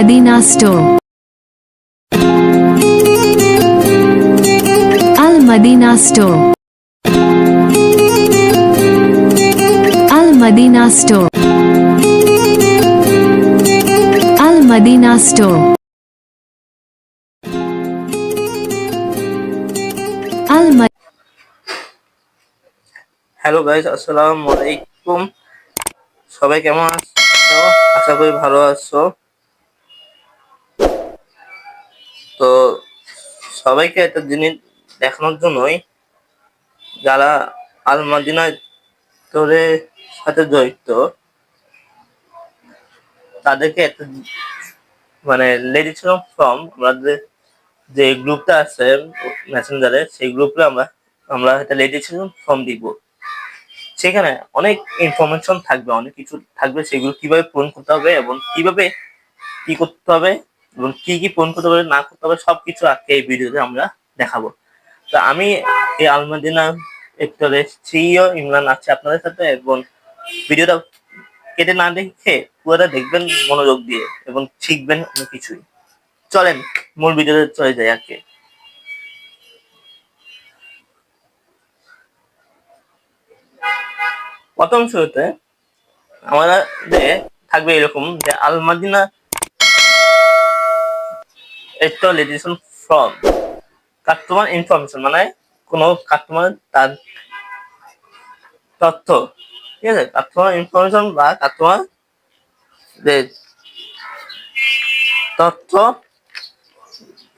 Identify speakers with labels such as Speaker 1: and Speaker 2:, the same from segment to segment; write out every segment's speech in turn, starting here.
Speaker 1: Madina Store. Al Madina Store. Al Madina Store. Al Madina Store. Al Madina.
Speaker 2: Hello guys, আসসালামু আলাইকুম। সবাই কেমন আছো? আশা করি ভালো আছো। তো সবাইকে একটা জিনিস দেখানোর জন্যই, যারা আল মাদিনা স্টোরের সাথে জড়িত তাদেরকে একটা রেজিস্ট্রেশন ফর্ম, আমাদের যে গ্রুপটা আছে মেসেঞ্জারে, সেই গ্রুপে আমরা একটা রেজিস্ট্রেশন ফর্ম দিব। সেখানে অনেক ইনফরমেশন থাকবে, অনেক কিছু থাকবে। সেগুলো কিভাবে পূরণ করতে হবে এবং কিভাবে কি করতে হবে এবং কি কি পূরণ করতে হবে না করতে হবে সবকিছু আজকে এই ভিডিওতে আমরা দেখাবো। তো আমি এই আলমাদিনা এক্টরের সিইও ইমরান আছি আপনাদের সাথে, এবং ভিডিওটা কেটে না দেখে পুরোটা দেখবেন মনোযোগ দিয়ে এবং শিখবেন অনেক কিছুই। চলেন মূল ভিডিওতে চলে যাই আজকে। প্রথম শুরুতে আমাদের থাকবে এরকম যে আলমাদিনা একটা রেজিস্ট্রেশন ফর্ম, কাস্টমার ইনফরমেশন, মানে কোনো কাস্টমার তার তথ্য, ঠিক আছে, কাস্টমার ইনফরমেশন বা কাস্টমার যে তথ্য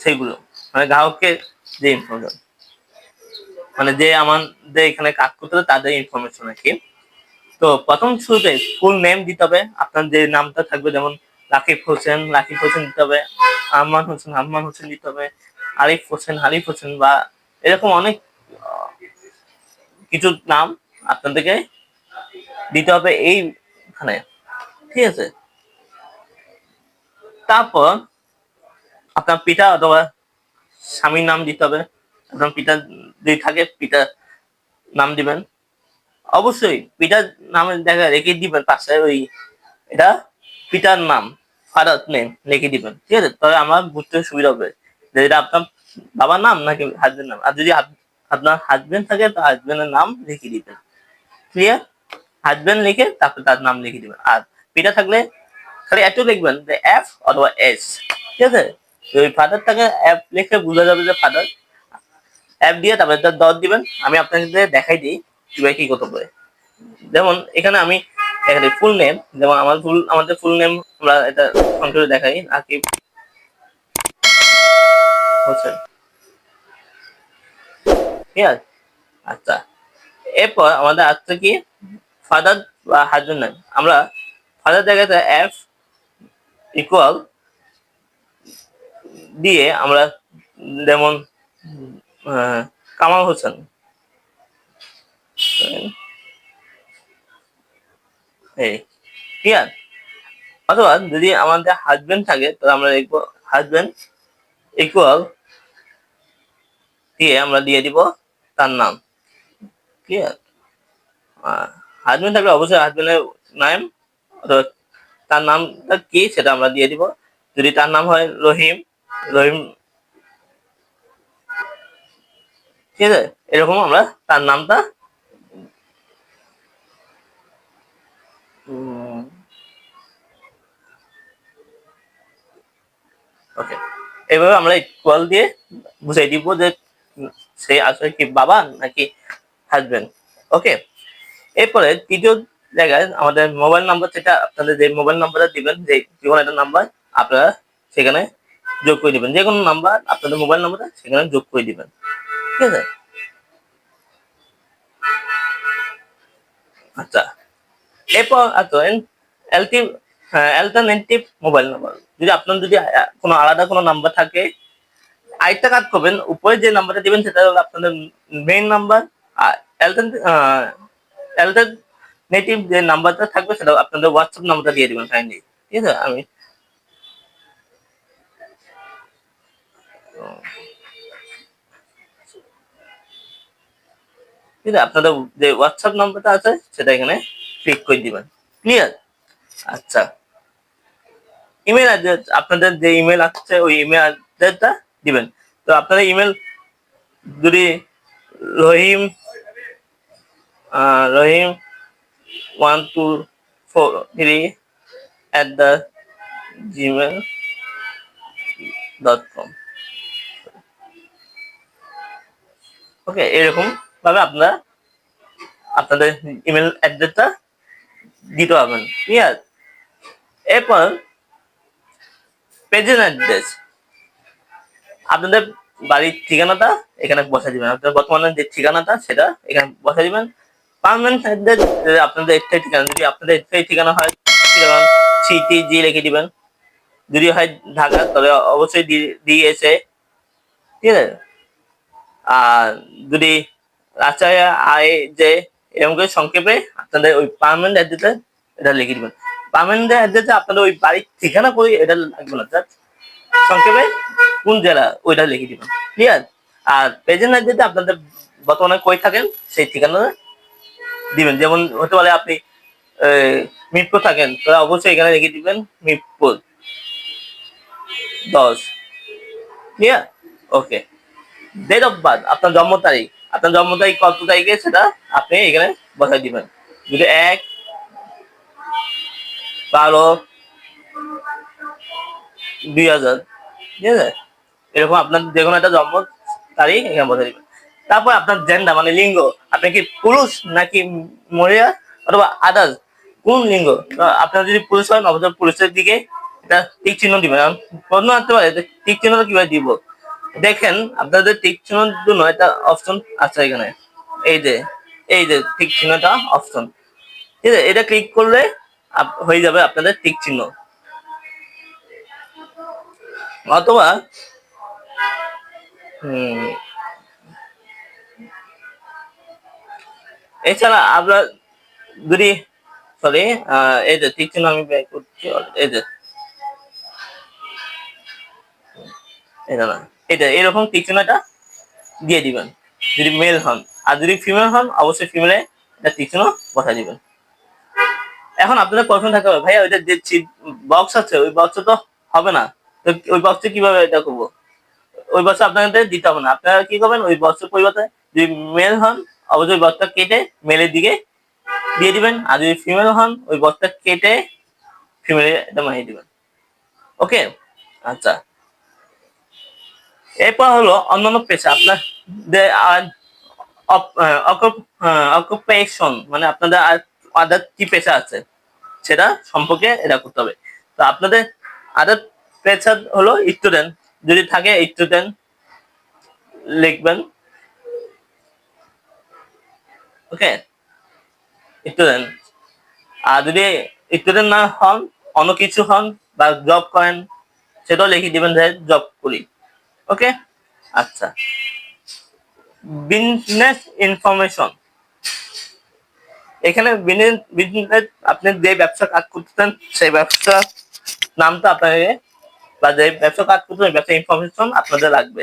Speaker 2: সেগুলো, মানে গ্রাহকের যে ইনফরমেশন, মানে যে আমাদের এখানে কাজ করতে হবে তাদের ইনফরমেশন আর কি। তো প্রথম শুরুতে ফুল নেম দিতে হবে, আপনার যে নামটা থাকবে, যেমন রাকিব হোসেন দিতে হবে, আরমান হোসেন দিতে হবে, আরিফ হোসেন বা এরকম অনেক কিছু নাম আপনাদেরকে দিতে হবে এইখানে, ঠিক আছে। তারপর আপনার পিতা অথবা স্বামীর নাম দিতে হবে। আপনার পিতা যদি থাকে পিতার নাম দিবেন, অবশ্যই পিতার নামের জায়গায় রেখে দিবেন পাশে, ওই এটা পিতার নাম, ফাদার নেম লিখে দিবেন, ঠিক আছে। তবে আমার বুঝতে সুবিধা হবে যে এটা আপনার বাবার নাম নাকি হাজবেন্ড নাম। আর যদি আপনার হাজবেন্ড থাকে তো হাজবেন্ডের নাম লিখে দিবেন, ক্লিয়ার। হাজবেন্ড লিখে তারপর তার নাম লিখে দিবেন। আর পিতা থাকলে খালি এত লিখবেন যে এফ অথবা এস, ঠিক আছে। ওই ফাদার থাকে এফ লিখে বোঝা যাবে যে ফাদার, অ্যাপ দিয়ে তারপরে তার দর দিবেন। আমি আপনাকে দেখাই দিই কিভাবে কি করতে পারে। যেমন এখানে আমি এখানে ফুল নেম, যেমন আমাদের ফুল নেম আমরা এটা কন্ট্রোলে দেখাই, আকিব হোসেন, ঠিক আছে। আচ্ছা, এরপর আমাদের আসছে কি ফাদার বা হাজবেন্ড নেম। আমরা ফাদার জায়গাতে এফ ইকুয়াল দিয়ে আমরা, যেমন কামাল হোসেন, এই, ঠিক আছে। অথবা যদি আমাদের হাজবেন্ড থাকে তাহলে আমরা লিখবো হাজবেন্ড ইকুয়াল দিয়ে আমরা দিয়ে দিব তার নাম, ক্লিয়ার। হাজবেন্ড থাকলে অবশ্যই হাজবেন্ডের নাম অথবা তার নামটা কি সেটা আমরা দিয়ে দিব। যদি তার নাম হয় রহিম, রহিম, ঠিক আছে। এরকম আমরা তার নামটা ওকে, এইভাবে আমরা ইকুয়াল দিয়ে বুঝাই দিব যে সে আসলে কি বাবা নাকি হাজবেন্ড। ওকে, এরপরে তৃতীয় জায়গায় আমাদের মোবাইল নাম্বার, যেটা আপনাদের যে মোবাইল নাম্বারটা দিবেন, যে কোনো একটা নাম্বার আপনারা সেখানে যোগ করে দিবেন, যে কোনো নাম্বার আপনাদের মোবাইল নাম্বারটা সেখানে যোগ করে দিবেন, ঠিক আছে। আচ্ছা, এরপর অ্যালটারনেটিভ মোবাইল নাম্বার। যদি আপনার কোনো আলাদা কোনো নাম্বার থাকে, আরেকটা কাজ করবেন, উপরে যে নাম্বারটা দিবেন সেটা হলো আপনাদের মেইন নাম্বার, আর অ্যালটারনেটিভ যে নাম্বারটা থাকবে সেটা আপনাদের হোয়াটসঅ্যাপ নাম্বারটা দিয়ে দিবেন কাইন্ডলি, ঠিক আছে। আমি ঠিক আছে, আপনাদের যে হোয়াটসঅ্যাপ নাম্বারটা আছে সেটা এখানে ক্লিক করে দিবেন, ক্লিয়ার। আচ্ছা, ইমেল অ্যাড্রেস, আপনাদের যে ইমেল আছে ওই ইমেল অ্যাড্রেসটা দিবেন। তো আপনাদের ইমেল যদি রহিম রহিম 1243 @gmail.com, ওকে, এরকম ভাবে আপনারা আপনাদের ইমেল অ্যাড্রেসটা দিতে পারবেন। ঠিক আছে, এরপর প্রেজেন্ট অ্যাড্রেস, আপনাদের বাড়ির ঠিকানাটা এখানে বসা দিবেন, আপনাদের বর্তমানে যে ঠিকানাটা সেটা এখানে বসা দিবেন। পার্মানেন্ট অ্যাড্রেস আপনাদের স্থায়ী ঠিকানা, যদি আপনাদের স্থায়ী ঠিকানা হয় সিটি জি লিখে দিবেন, যদি হয় ঢাকা তবে অবশ্যই ডিএসএ, ঠিক আছে। আর যদি রাজশাহী আই যে এরকম করে সংক্ষেপে আপনাদের ওই পার্মানেন্ট অ্যাড্রেসে এটা লিখে দিবেন। পার্মানেন্ট অ্যাড্রেসে আপনাদের ওই বাড়ির ঠিকানা করে এটা লাগবে না, জাস্ট সংক্ষেপে কোন জেলা ওইটা লিখে দিবেন, ঠিক আছে। আর প্রেজেন্ট অ্যাড্রেসে আপনাদের বর্তমানে কই থাকেন সেই ঠিকানা দিবেন। যেমন হতে পারে আপনি মিরপুর থাকেন, তাহলে অবশ্যই এখানে লিখে দিবেন মিরপুর 10, ঠিক আছে, ওকে। ডেট অফ বার্থ, আপনার জন্ম তারিখ, আপনার জন্ম তারিখ কত তারিখে সেটা আপনি এখানে বসাই দিবেন। যদি 1/12/2000, ঠিক আছে, এরকম আপনার যে কোনো একটা জন্ম তারিখ এখানে বসাই দিবেন। তারপর আপনার জেন্ডার মানে লিঙ্গ, আপনি কি পুরুষ নাকি মহিলা অথবা আদার্স, কোন লিঙ্গ। আপনার যদি পুরুষ হয় অবশ্যই পুরুষের দিকে এটা টিক চিহ্ন দিবেন। প্রশ্ন আসতে পারে টিক চিহ্নটা কিভাবে দিব। দেখেন আপনাদের টিক চিহ্নের জন্য একটা অপশন আছে এখানে, এই যে টিক চিহ্নটা অপশন, ঠিক আছে, এটা ক্লিক করলে হয়ে যাবে আপনাদের টিক চিহ্ন। অথবা এছাড়া আমরা যদি সরি এই যে টিক চিহ্ন আমি বের করছি, এই যে এটা না, এটা এরকম টিক চিহ্নটা দিয়ে দিবেন যদি মেল হন। আর যদি ফিমেল হন অবশ্যই ফিমেলে এটা টিক চিহ্ন বসাই দিবেন। এখন আপনাদের প্রশ্ন থাকতে হবে, ভাইয়া ওইটা যে বক্স আছে ওই বক্সে তো হবে না, তো ওই বক্সে কিভাবে এটা করবো। ওই বক্সে আপনাদের দিতে হবে না, আপনারা কি করবেন ওই বক্সের পরিবর্তে যদি মেল হন অবশ্যই বক্সটা কেটে মেলের দিকে দিয়ে দিবেন, আর যদি ফিমেল হন ওই বক্সটা কেটে ফিমেলে এটা মারিয়ে দিবেন, ওকে। আচ্ছা, এরপর হলো অন্যান্য পেশা, আপনার অকুপেশন মানে আপনাদের আর আদার কি পেশা আছে সেটা সম্পর্কে এটা করতে হবে। তো আপনাদের আদার পেশা হলো স্টুডেন্ট, যদি থাকে স্টুডেন্ট লিখবেন, ওকে, স্টুডেন্ট। আর যদি স্টুডেন্ট না হন অন্য কিছু হন বা জব করেন সেটাও লিখে দিবেন যে জব করি, ওকে। আচ্ছা, বিজনেস ইনফরমেশন, এখানে বিজনেস আপনি যে ব্যবসা কাজ করতেছেন সেই ব্যবসা নামটা আপনাকে বা যে ব্যবসা কাজ করতেছেন ব্যবসা ইনফরমেশন আপনাদের লাগবে।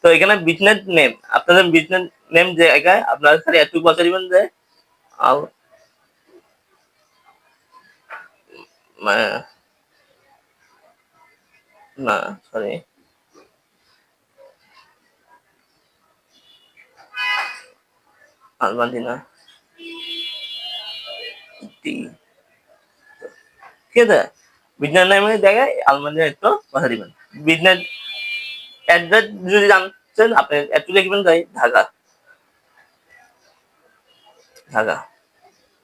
Speaker 2: তো এখানে বিজনেস নেম, আপনাদের বিজনেস নেম জায়গায় আপনারা খালি এটুকু বসে দিবেন যে না সরি আলমাদিনা ঠিক আছে, বিজনেস নেমের জায়গায় আলমাদিনা একটু বসে দিবেন। বিজনেস অ্যাড্রেস যদি জানছেন আপনি একটু লিখবেন তাই ঢাকা, ঢাকা।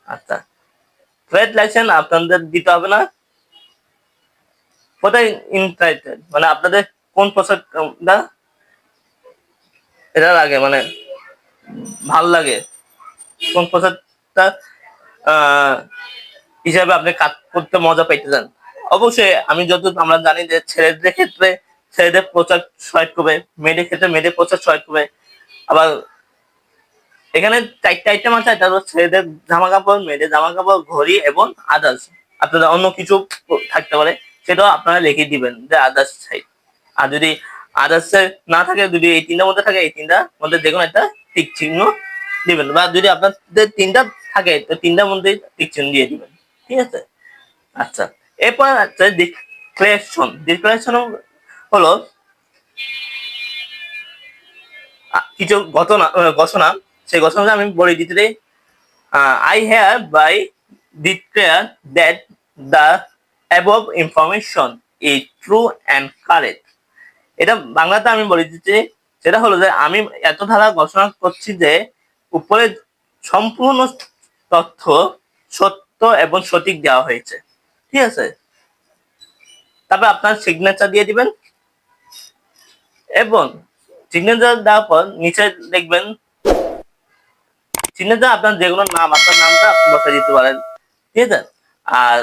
Speaker 2: আচ্ছা, ট্রেড লাইসেন্স আপনাদের দিতে হবে না, কোথায় ইন্টারেস্টেড মানে আপনাদের কোন পোশাকটা এটা লাগে মানে ভাল লাগে, কোন পোশাকটা হিসাবে আপনি কাজ করতে মজা পাইতে চান। অবশ্যই আমি যতদূর আমরা জানি যে ছেলেদের ক্ষেত্রে ছেলেদের পোশাক সিলেক্ট করবে, মেয়েদের ক্ষেত্রে মেয়েদের পোশাক সিলেক্ট করবে। আবার এখানে চারটা আইটেম আছে, এটা হলো ছেলেদের জামা কাপড়, মেয়েদের জামা কাপড়, ঘড়ি এবং আদার্স। আপনাদের অন্য কিছু থাকতে পারে সেটাও আপনারা লিখে দিবেন যে আদার্স সাইড। আর যদি আদার্স না থাকে, যদি এই তিনটার মধ্যে থাকে এই তিনটার মধ্যে যে কোনো একটা টিক চিহ্ন দিবেন, বা যদি আপনাদের তিনটা থাকে তো তিনটার মধ্যে টিক চিহ্ন দিয়ে দিবেন, ঠিক আছে। আচ্ছা, এরপর ডিক্লারেশন হলো কিছু ঘোষণা। সেই ঘোষণাটা আমি বলে দিতে চাই। I hereby declare that the above information is true and correct. এটা বাংলাতে আমি বলে দিচ্ছি, সেটা হলো যে আমি এত ধারা ঘোষণা করছি যে উপরে সম্পূর্ণ তথ্য সত্য এবং সঠিক দেওয়া হয়েছে। ঠিক আছে, তারপর আপনার সিগনেচার দিয়ে দিবেন এবং সিগনেচার দেওয়ার পর নিচে দেখবেন সিগনেচার আপনার যে কোনো নাম, আপনার নামটা আপনি বসাই দিতে পারেন। ঠিক আছে, আর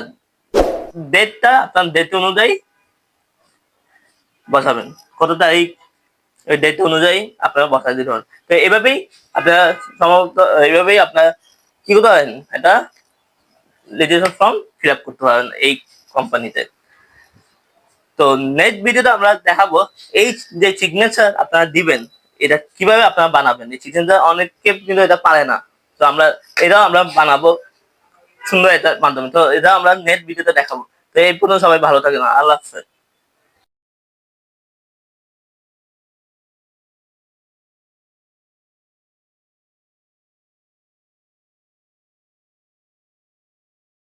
Speaker 2: ডেটটা আপনার ডেট অনুযায়ী বসাবেন, কত তারিখ ওই ডেট অনুযায়ী আপনারা বসাই দিতে পারেন। তো এইভাবেই আপনারা সম্ভবত এইভাবেই আপনারা কি করতে পারেন, এটা রেজিস্ট্রেশন ফর্ম ফিল আপ করতে পারেন এই কোম্পানিতে। তো নেক্সট ভিডিওতে আমরা দেখাবো এই যে সিগনেচার আপনারা দিবেন এটা কিভাবে আপনারা বানাবেন। এই সিগনেচার অনেকে কিন্তু এটা পারে না, তো এটাও আমরা বানাবো সুন্দর এটার মাধ্যমে। তো এটা আমরা নেক্সট ভিডিওতে দেখাবো। তো এই পর্যন্ত সবাই ভালো থাকেন, আল্লাহ হাফেজ।